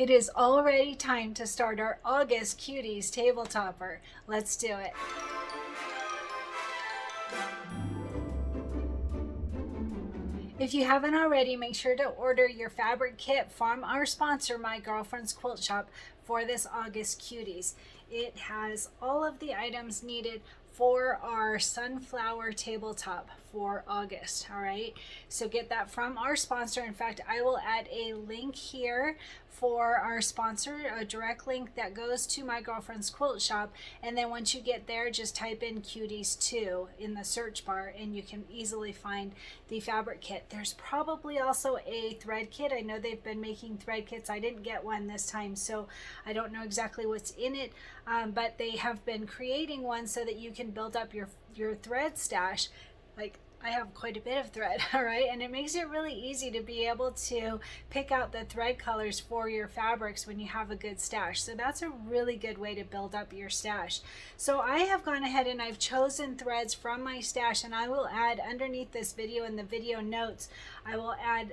It is already time to start our August Cuties table topper. Let's do it. If you haven't already, make sure to order your fabric kit from our sponsor, My Girlfriend's Quilt Shop, for this August Cuties. It has all of the items needed for our sunflower tabletop for August. All right, so get that from our sponsor. In fact, I will add a link here for our sponsor, a direct link that goes to My Girlfriend's Quilt Shop, and then once you get there, just type in Cuties 2 in the search bar and you can easily find the fabric kit. There's probably also a thread kit. I know they've been making thread kits. I didn't get one this time, so I don't know exactly what's in it, but they have been creating one so that you can build up your thread stash. Like, I have quite a bit of thread, all right, and it makes it really easy to be able to pick out the thread colors for your fabrics when you have a good stash. So that's a really good way to build up your stash. So I have gone ahead and I've chosen threads from my stash, and I will add underneath this video in the video notes, I will add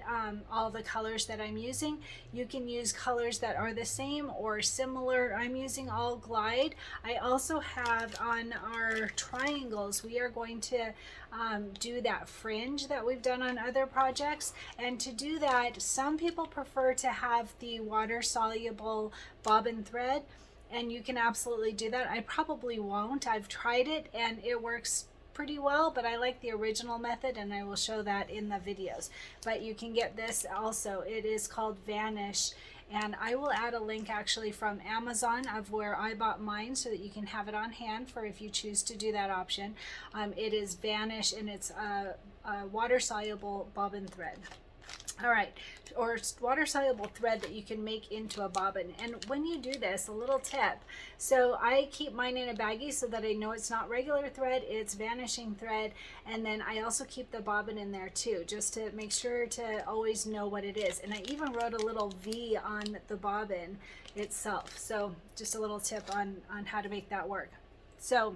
all the colors that I'm using. You can use colors that are the same or similar. I'm using all Glide. I also have on our triangles, we are going to do that fringe that we've done on other projects, and to do that, some people prefer to have the water soluble bobbin thread, and you can absolutely do that. I probably won't. I've tried it and it works pretty well, but I like the original method, and I will show that in the videos. But you can get this also. It is called Vanish, and I will add a link actually from Amazon of where I bought mine so that you can have it on hand for if you choose to do that option. It is Vanish, and it's a water soluble bobbin thread. All right, or water soluble thread that you can make into a bobbin. And when you do this, a little tip, so I keep mine in a baggie so that I know it's not regular thread, it's vanishing thread, and then I also keep the bobbin in there too, just to make sure to always know what it is. And I even wrote a little V on the bobbin itself, so just a little tip on how to make that work. So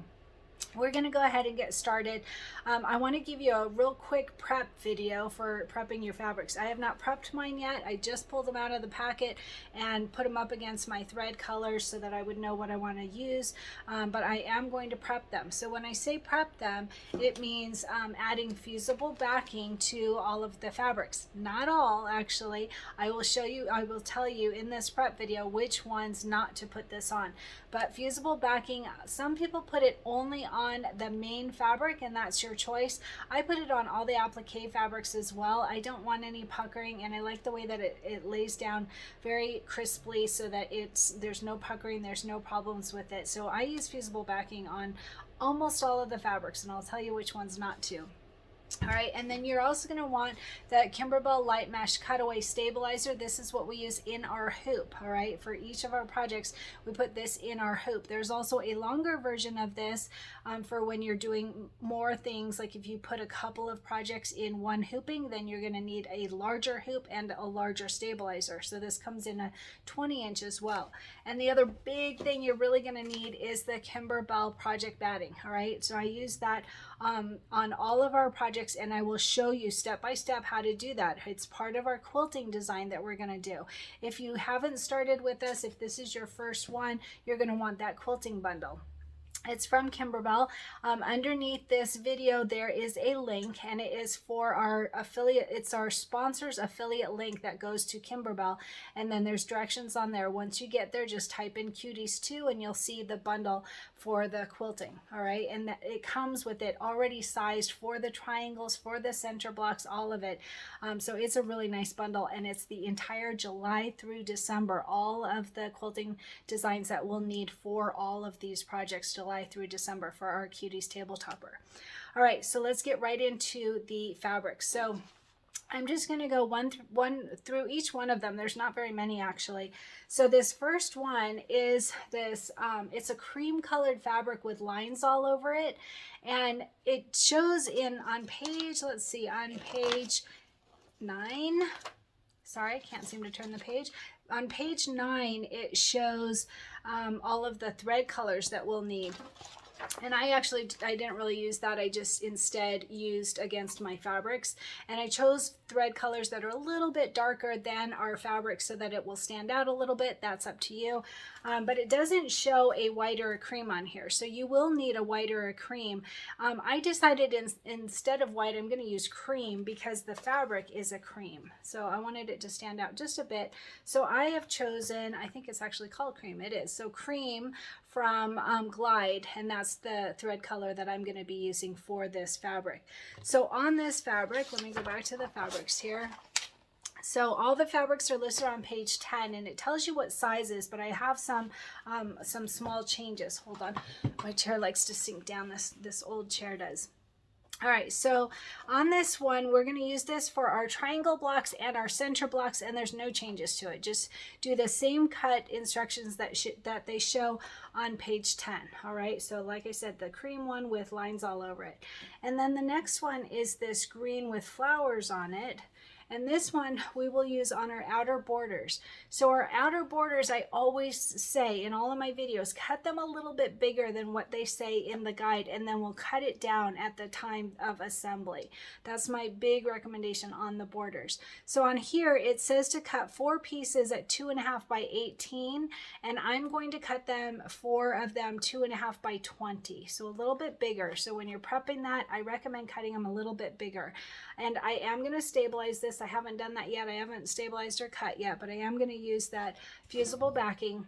we're going to go ahead and get started. I want to give you a real quick prep video for prepping your fabrics. I have not prepped mine yet. I just pulled them out of the packet and put them up against my thread colors so that I would know what I want to use, but I am going to prep them. So when I say prep them, it means adding fusible backing to all of the fabrics. Not all, actually. I will tell you in this prep video which ones not to put this on. But fusible backing, some people put it only on the main fabric, and that's your choice. I put it on all the applique fabrics as well. I don't want any puckering, and I like the way that it lays down very crisply so that there's no puckering, there's no problems with it. So I use fusible backing on almost all of the fabrics, and I'll tell you which ones not to. All right, and then you're also going to want the Kimberbell Light Mesh Cutaway Stabilizer. This is what we use in our hoop. All right, for each of our projects, we put this in our hoop. There's also a longer version of this for when you're doing more things, like if you put a couple of projects in one hooping, then you're going to need a larger hoop and a larger stabilizer. So this comes in a 20-inch as well. And the other big thing you're really going to need is the Kimberbell project batting. All right, so I use that on all of our projects, and I will show you step by step how to do that. It's part of our quilting design that we're going to do. If you haven't started with us, if this is your first one, you're going to want that quilting bundle. It's from Kimberbell. Underneath this video there is a link, and it is for our affiliate. It's our sponsor's affiliate link that goes to Kimberbell, and then there's directions on there. Once you get there, just type in Cuties 2 and you'll see the bundle for the quilting. All right, and it comes with it already sized for the triangles, for the center blocks, all of it. So it's a really nice bundle, and it's the entire July through December, all of the quilting designs that we'll need for all of these projects, July through December, for our Cuties table topper. All right, so let's get right into the fabrics. So I'm just going to go one through each one of them. There's not very many actually. So this first one is this, it's a cream colored fabric with lines all over it. And it shows on page, let's see, on page 9. Sorry, I can't seem to turn the page. On page 9, it shows all of the thread colors that we'll need. And I didn't really use that. I just instead used against my fabrics, and I chose thread colors that are a little bit darker than our fabric so that it will stand out a little bit. That's up to you. But it doesn't show a white or a cream on here. So you will need a white or a cream. I decided instead of white, I'm going to use cream because the fabric is a cream. So I wanted it to stand out just a bit. So I have chosen, I think it's actually called cream. It is. So cream from Glide, and that's the thread color that I'm going to be using for this fabric. So on this fabric, let me go back to the fabrics here. So all the fabrics are listed on page 10, and it tells you what sizes, but I have some small changes. Hold on, my chair likes to sink down, this old chair does. All right, so on this one, we're going to use this for our triangle blocks and our center blocks, and there's no changes to it. Just do the same cut instructions that they show on page 10. All right, so like I said, the cream one with lines all over it. And then the next one is this green with flowers on it. And this one we will use on our outer borders. So our outer borders, I always say in all of my videos, cut them a little bit bigger than what they say in the guide, and then we'll cut it down at the time of assembly. That's my big recommendation on the borders. So on here, it says to cut 4 pieces at 2.5 by 18, and I'm going to cut them 4 of them 2.5 by 20. So a little bit bigger. So when you're prepping that, I recommend cutting them a little bit bigger. And I am going to stabilize this. I haven't done that yet. I haven't stabilized or cut yet, but I am going to use that fusible backing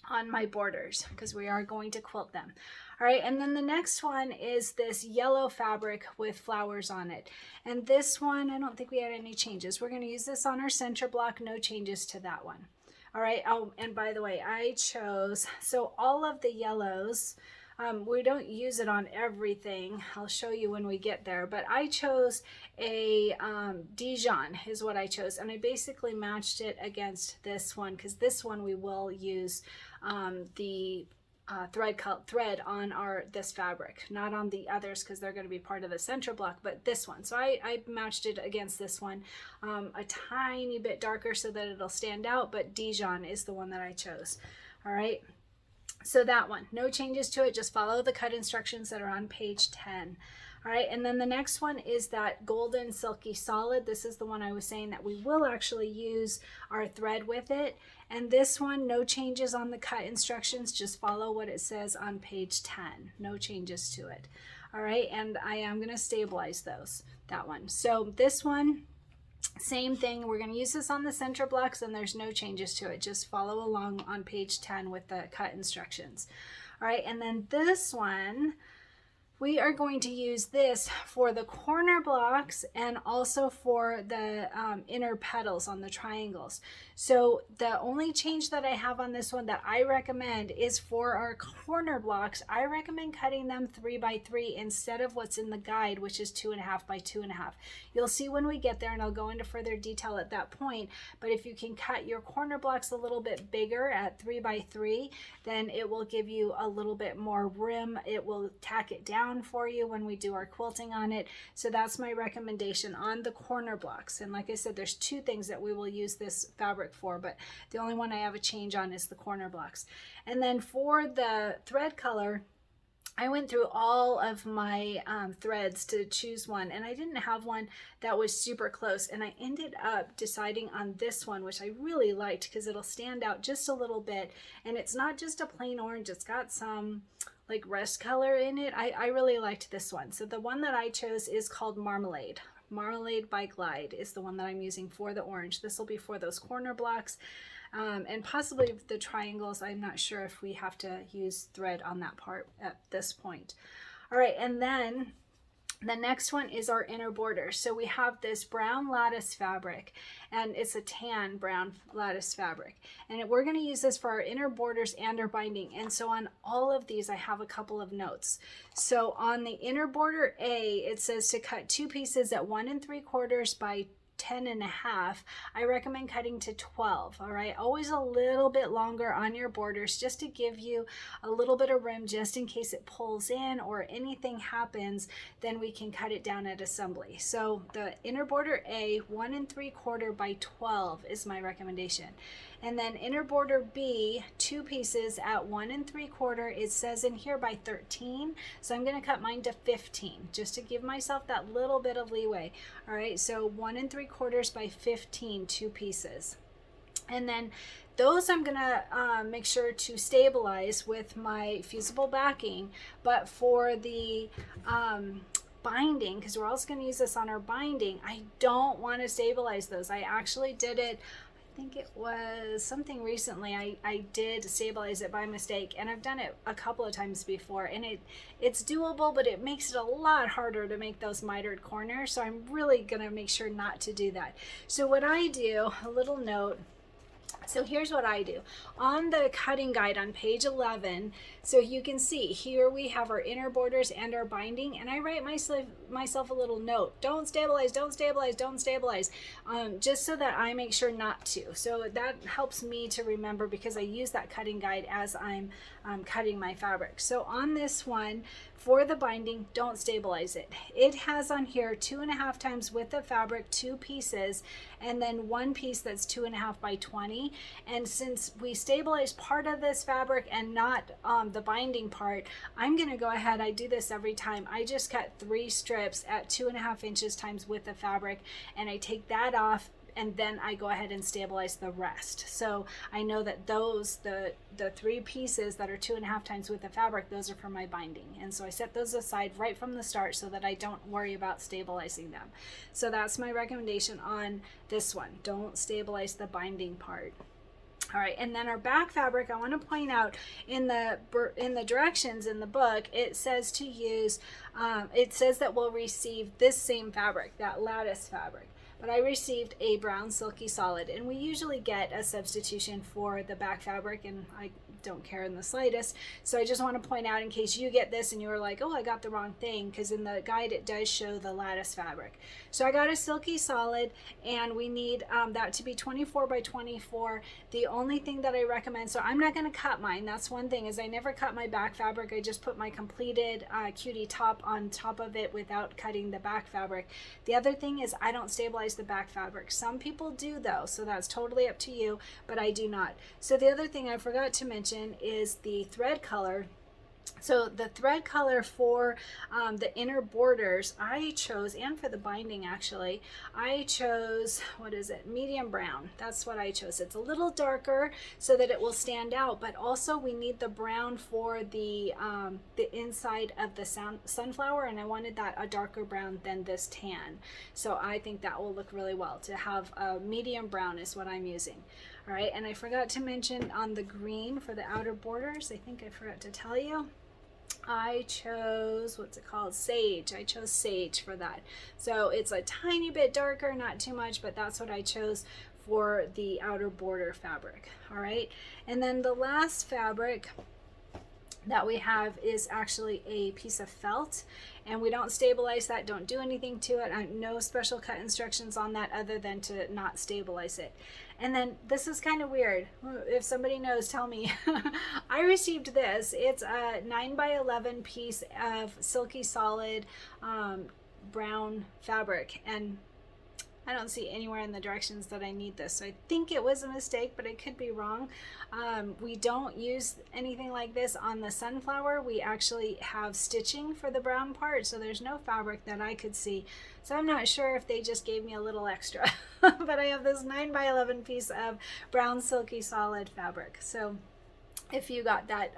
on my borders because we are going to quilt them. All right, and then the next one is this yellow fabric with flowers on it. And this one, I don't think we had any changes. We're going to use this on our center block, no changes to that one. All right, oh, and by the way, I chose, so all of the yellows, we don't use it on everything. I'll show you when we get there, but I chose a Dijon is what I chose, and I basically matched it against this one because this one we will use the thread on this fabric, not on the others because they're going to be part of the center block, but this one. So I matched it against this one, a tiny bit darker so that it'll stand out, but Dijon is the one that I chose. All right. So that one, no changes to it, just follow the cut instructions that are on page 10. All right, and then the next one is that golden silky solid. This is the one I was saying that we will actually use our thread with it. And this one, no changes on the cut instructions, just follow what it says on page 10. No changes to it. All right, and I am going to stabilize that one. So this one, same thing, we're going to use this on the center blocks and there's no changes to it. Just follow along on page 10 with the cut instructions. All right, and then this one, we are going to use this for the corner blocks and also for the inner petals on the triangles. So the only change that I have on this one that I recommend is for our corner blocks, I recommend cutting them 3 by 3 instead of what's in the guide, which is 2.5 by 2.5. You'll see when we get there, and I'll go into further detail at that point, but if you can cut your corner blocks a little bit bigger at 3 by 3, then it will give you a little bit more room. It will tack it down for you when we do our quilting on it. So that's my recommendation on the corner blocks. And like I said, there's 2 things that we will use this fabric for, but the only one I have a change on is the corner blocks. And then for the thread color, I went through all of my threads to choose one, and I didn't have one that was super close, and I ended up deciding on this one, which I really liked because it'll stand out just a little bit, and it's not just a plain orange, it's got some like rust color in it. I really liked this one. So the one that I chose is called Marmalade. Marmalade by Glide is the one that I'm using for the orange. This will be for those corner blocks and possibly the triangles. I'm not sure if we have to use thread on that part at this point. All right, and then the next one is our inner border. So we have this brown lattice fabric, and it's a tan brown lattice fabric. And we're going to use this for our inner borders and our binding. And so on all of these, I have a couple of notes. So on the inner border A, it says to cut 2 pieces at 1 3/4 by 10.5, I recommend cutting to 12. All right, always a little bit longer on your borders, just to give you a little bit of room, just in case it pulls in or anything happens, then we can cut it down at assembly. So the inner border A, 1 3/4 by 12 is my recommendation. And then inner border B, 2 pieces at 1 3/4, it says in here by 13. So I'm going to cut mine to 15, just to give myself that little bit of leeway. All right, so 1 3/4 by 15, 2 pieces. And then those I'm gonna make sure to stabilize with my fusible backing. But for the binding, because we're also going to use this on our binding, I don't want to stabilize those. I actually did it, I think it was something recently, I did stabilize it by mistake, and I've done it a couple of times before, and it's doable, but it makes it a lot harder to make those mitered corners. So I'm really gonna make sure not to do that. So what I do, a little note, so here's what I do on the cutting guide on page 11. So you can see here we have our inner borders and our binding, and I write myself a little note: don't stabilize, don't stabilize, don't stabilize, just so that I make sure not to. So that helps me to remember, because I use that cutting guide as I'm cutting my fabric. So on this one, for the binding, don't stabilize it. It has on here 2.5 times width of fabric, 2 pieces, and then 1 piece that's 2.5 by 20. And since we stabilize part of this fabric and not the binding part, I'm gonna go ahead, I do this every time, I just cut 3 strips at 2.5 inches times width of fabric, and I take that off, and then I go ahead and stabilize the rest. So I know that those, the 3 pieces that are 2.5 times width of fabric, those are for my binding. And so I set those aside right from the start so that I don't worry about stabilizing them. So that's my recommendation on this one. Don't stabilize the binding part. All right, and then our back fabric, I want to point out in the directions in the book, it says to use, it says that we'll receive this same fabric, that lattice fabric. But I received a brown silky solid, and we usually get a substitution for the back fabric, and I don't care in the slightest. So I just want to point out, in case you get this and you're like, oh, I got the wrong thing, because in the guide it does show the lattice fabric. So I got a silky solid, and we need that to be 24 by 24. The only thing that I recommend, so I'm not going to cut mine, that's one thing, is I never cut my back fabric. I just put my completed cutie top on top of it without cutting the back fabric. The other thing is I don't stabilize the back fabric. Some people do though, so that's totally up to you, but I do not. So the other thing I forgot to mention is the thread color. So the thread color for the inner borders, I chose, and for the binding actually, I chose, what is it, medium brown. That's what I chose. It's a little darker so that it will stand out, but also we need the brown for the inside of the sunflower, and I wanted that a darker brown than this tan. So I think that will look really well. To have a medium brown is what I'm using. All right, and I forgot to mention on the green for the outer borders, I think I forgot to tell you, I chose, what's it called, sage. I chose sage for that. So it's a tiny bit darker, not too much, but that's what I chose for the outer border fabric. All right, and then the last fabric that we have is actually a piece of felt, and we don't stabilize that, don't do anything to it. No special cut instructions on that other than to not stabilize it. And then this is kind of weird. If somebody knows, tell me. I received this. It's a 9 by 11 piece of silky solid brown fabric, and I don't see anywhere in the directions that I need this. So I think it was a mistake, but I could be wrong. We don't use anything like this on the sunflower. We actually have stitching for the brown part, so there's no fabric that I could see. So I'm not sure if they just gave me a little extra, but I have this 9 by 11 piece of brown silky solid fabric. So if you got that,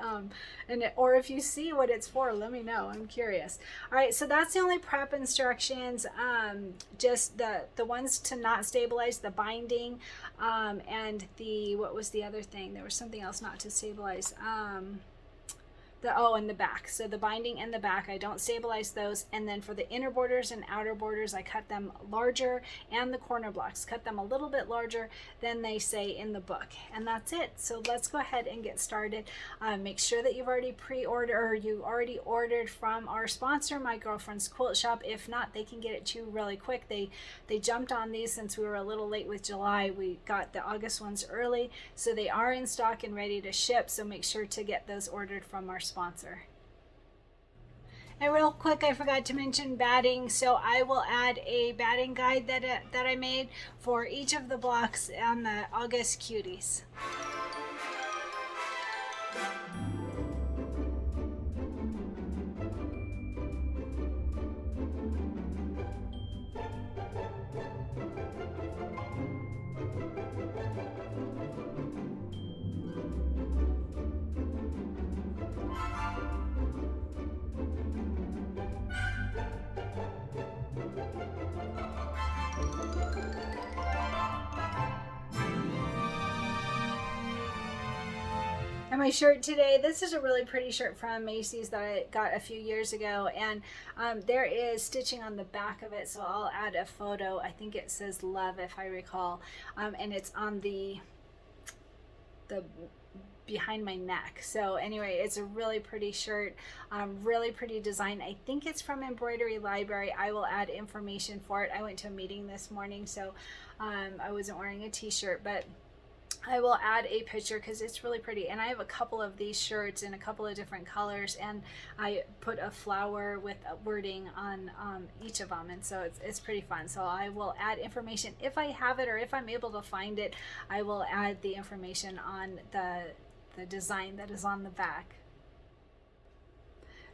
or if you see what it's for, let me know. I'm curious. All right, so that's the only prep instructions. Just the ones to not stabilize, the binding, and the, what was the other thing? There was something else not to stabilize. and the back. So the binding and the back, I don't stabilize those. And then for the inner borders and outer borders, I cut them larger, and the corner blocks, cut them a little bit larger than they say in the book. And that's it. So let's go ahead and get started. Make sure that you've already pre-ordered, or you already ordered from our sponsor, My Girlfriend's Quilt Shop. If not, they can get it to you really quick. They jumped on these since we were a little late with July. We got the August ones early, so they are in stock and ready to ship. So make sure to get those ordered from our sponsor. And real quick, I forgot to mention batting, so I will add a batting guide that I made for each of the blocks on the August Cuties. And my shirt today, this is a really pretty shirt from Macys that I got a few years ago, and there is stitching on the back of it, so I'll add a photo. I think it says love, if I recall, and it's on the behind my neck. So anyway, it's a really pretty shirt, really pretty design. I think it's from Embroidery Library. I will add information for it. I went to a meeting this morning, so I wasn't wearing a t-shirt, but I will add a picture because it's really pretty. And I have a couple of these shirts in a couple of different colors, and I put a flower with wording on each of them, and so it's pretty fun. So I will add information if I have it, or if I'm able to find it, I will add the information on the design that is on the back.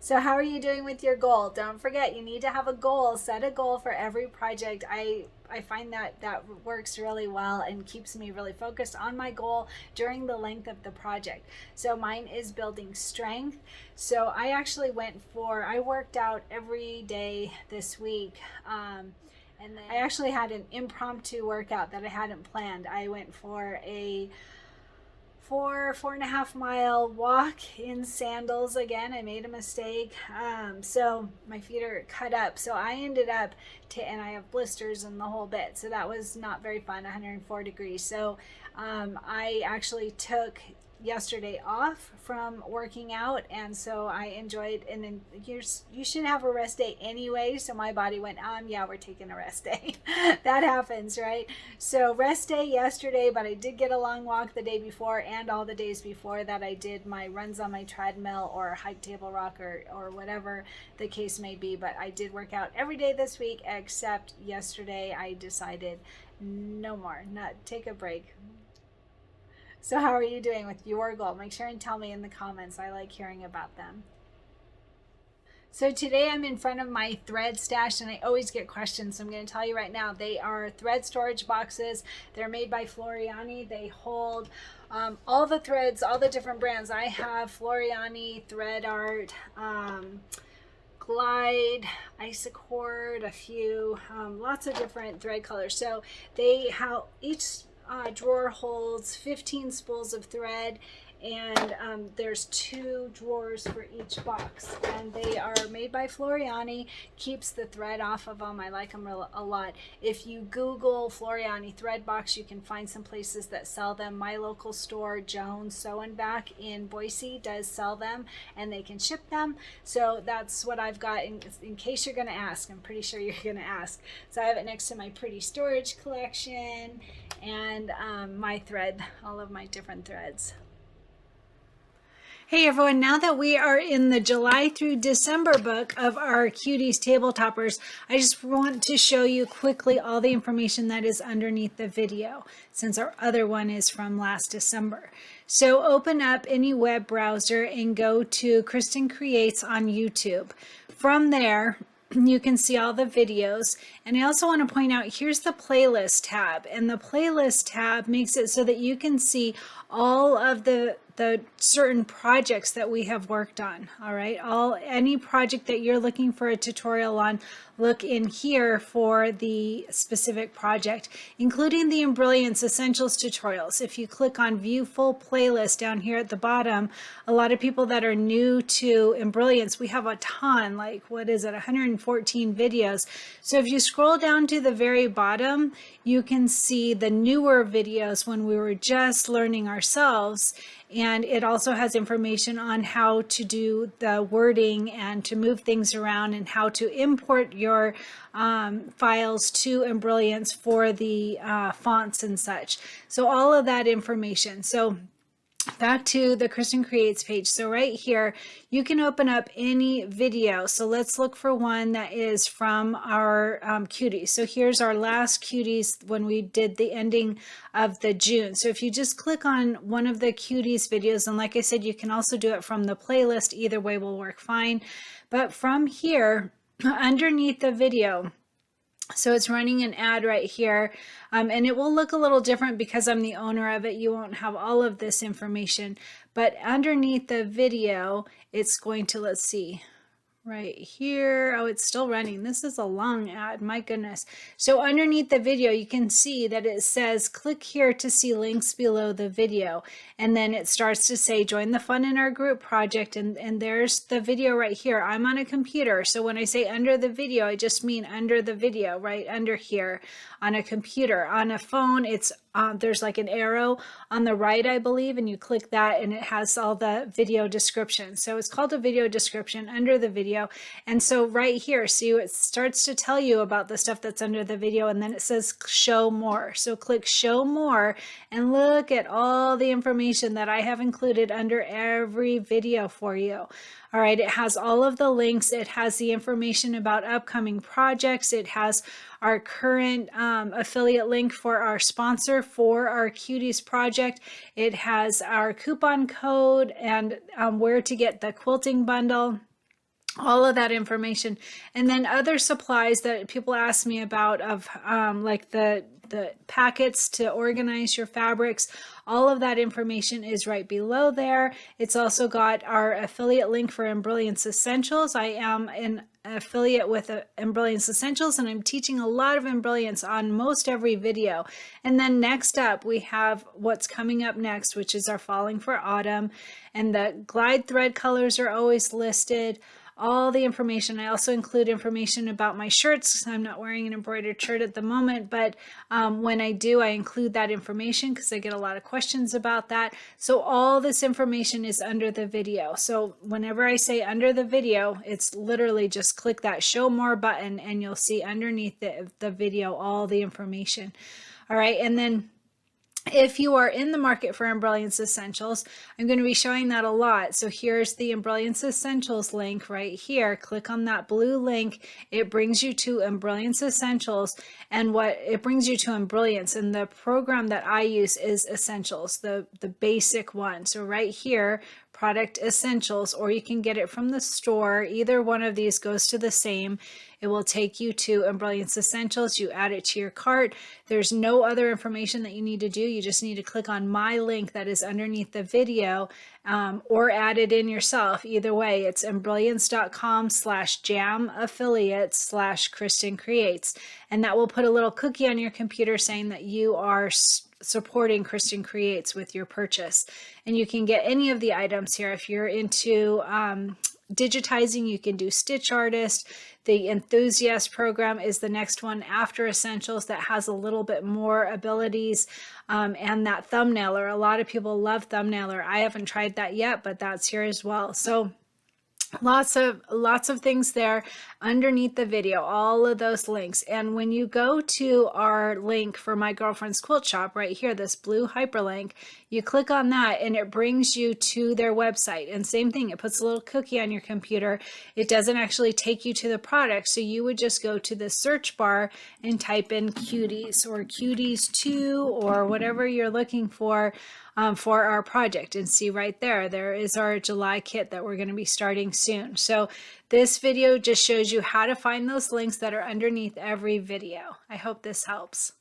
So how are you doing with your goal? Don't forget, you need to have a goal. Set a goal for every project. I find that works really well and keeps me really focused on my goal during the length of the project. So mine is building strength. So I actually I worked out every day this week. And then I actually had an impromptu workout that I hadn't planned. I went for a 4.5 mile walk in sandals again. I made a mistake, so my feet are cut up, so I ended up and I have blisters and the whole bit, so that was not very fun. 104 degrees. So I actually took yesterday off from working out, and so I enjoyed. And then you should have a rest day anyway, so my body went, yeah, we're taking a rest day. That happens, right? So rest day yesterday, but I did get a long walk the day before, and all the days before that I did my runs on my treadmill or hike table rock or whatever the case may be. But I did work out every day this week, except yesterday I decided no more, not take a break. So how are you doing with your goal? Make sure and tell me in the comments. I like hearing about them. So today I'm in front of my thread stash, and I always get questions, so I'm going to tell you right now. They are thread storage boxes. They're made by Floriani. They hold all the threads, all the different brands. I have Floriani, Thread Art, Glide, Isacord, a few, lots of different thread colors. So each drawer holds 15 spools of thread, and there's 2 drawers for each box, and they are made by Floriani. Keeps the thread off of them. I like them a lot. If you Google Floriani thread box, you can find some places that sell them. My local store, Jones Sew and Back in Boise, does sell them, and they can ship them. So that's what I've got in case you're going to ask. I'm pretty sure you're going to ask. So I have it next to my pretty storage collection and my thread, all of my different threads. Hey everyone, now that we are in the July through December book of our Cuties table toppers, I just want to show you quickly all the information that is underneath the video, since our other one is from last December. So open up any web browser and go to Cristin Creates on YouTube. From there, you can see all the videos. And I also want to point out, here's the playlist tab, and the playlist tab makes it so that you can see all of the the certain projects that we have worked on. All right, any project that you're looking for a tutorial on, look in here for the specific project, including the Embrilliance Essentials tutorials. If you click on View Full Playlist down here at the bottom, a lot of people that are new to Embrilliance, we have a ton, like what is it, 114 videos. So if you scroll down to the very bottom, you can see the newer videos when we were just learning ourselves. And it also has information on how to do the wording and to move things around and how to import your files to Embrilliance for the fonts and such. So all of that information. So back to the Cristin Creates page. So right here, you can open up any video. So let's look for one that is from our cuties. So here's our last cuties when we did the ending of the June. So if you just click on one of the cuties videos, and like I said, you can also do it from the playlist. Either way will work fine. But from here, underneath the video, so it's running an ad right here, and it will look a little different because I'm the owner of it. You won't have all of this information, but underneath the video, it's going to, let's see, right here. Oh, it's still running. This is a long ad, my goodness. So underneath the video, you can see that it says, click here to see links below the video. And then it starts to say, join the fun in our group project. And there's the video right here. I'm on a computer. So when I say under the video, I just mean under the video, right under here on a computer. On a phone, it's there's like an arrow on the right, I believe, and you click that and it has all the video description. So it's called a video description under the video. And so right here, see, it starts to tell you about the stuff that's under the video, and then it says show more. So click show more and look at all the information that I have included under every video for you. All right, it has all of the links. It has the information about upcoming projects. It has our current affiliate link for our sponsor for our Cuties project. It has our coupon code and where to get the quilting bundle. All of that information. And then other supplies that people ask me about of like the packets to organize your fabrics. All of that information is right below there. It's also got our affiliate link for Embrilliance Essentials. I am an affiliate with Embrilliance Essentials, and I'm teaching a lot of Embrilliance on most every video. And then next up, we have what's coming up next, which is our Falling for Autumn. And the glide thread colors are always listed. All the information. I also include information about my shirts. I'm not wearing an embroidered shirt at the moment, but when I do, I include that information because I get a lot of questions about that. So all this information is under the video. So whenever I say under the video, it's literally just click that show more button and you'll see underneath the video all the information. All right, and then if you are in the market for Embrilliance Essentials, I'm going to be showing that a lot. So here's the Embrilliance Essentials link right here. Click on that blue link. It brings you to Embrilliance Essentials, and what it brings you to Embrilliance. And the program that I use is Essentials, the basic one. So right here, Product Essentials, or you can get it from the store. Either one of these goes to the same. It will take you to Embrilliance Essentials. You add it to your cart. There's no other information that you need to do. You just need to click on my link that is underneath the video, or add it in yourself. Either way, it's embrilliance.com/jam-affiliates/Cristin Creates. And that will put a little cookie on your computer saying that you are supporting Cristin Creates with your purchase. And you can get any of the items here. If you're into digitizing, you can do Stitch Artist. The Enthusiast program is the next one after Essentials that has a little bit more abilities, and that Thumbnailer. A lot of people love Thumbnailer. I haven't tried that yet, but that's here as well. So lots of things there underneath the video, all of those links. And when you go to our link for My Girlfriend's Quilt Shop right here, this blue hyperlink, you click on that and it brings you to their website. And same thing, it puts a little cookie on your computer. It doesn't actually take you to the product. So you would just go to the search bar and type in Cuties or Cuties 2 or whatever you're looking for our project, and see right there is our July kit that we're going to be starting soon. So this video just shows you how to find those links that are underneath every video. I hope this helps.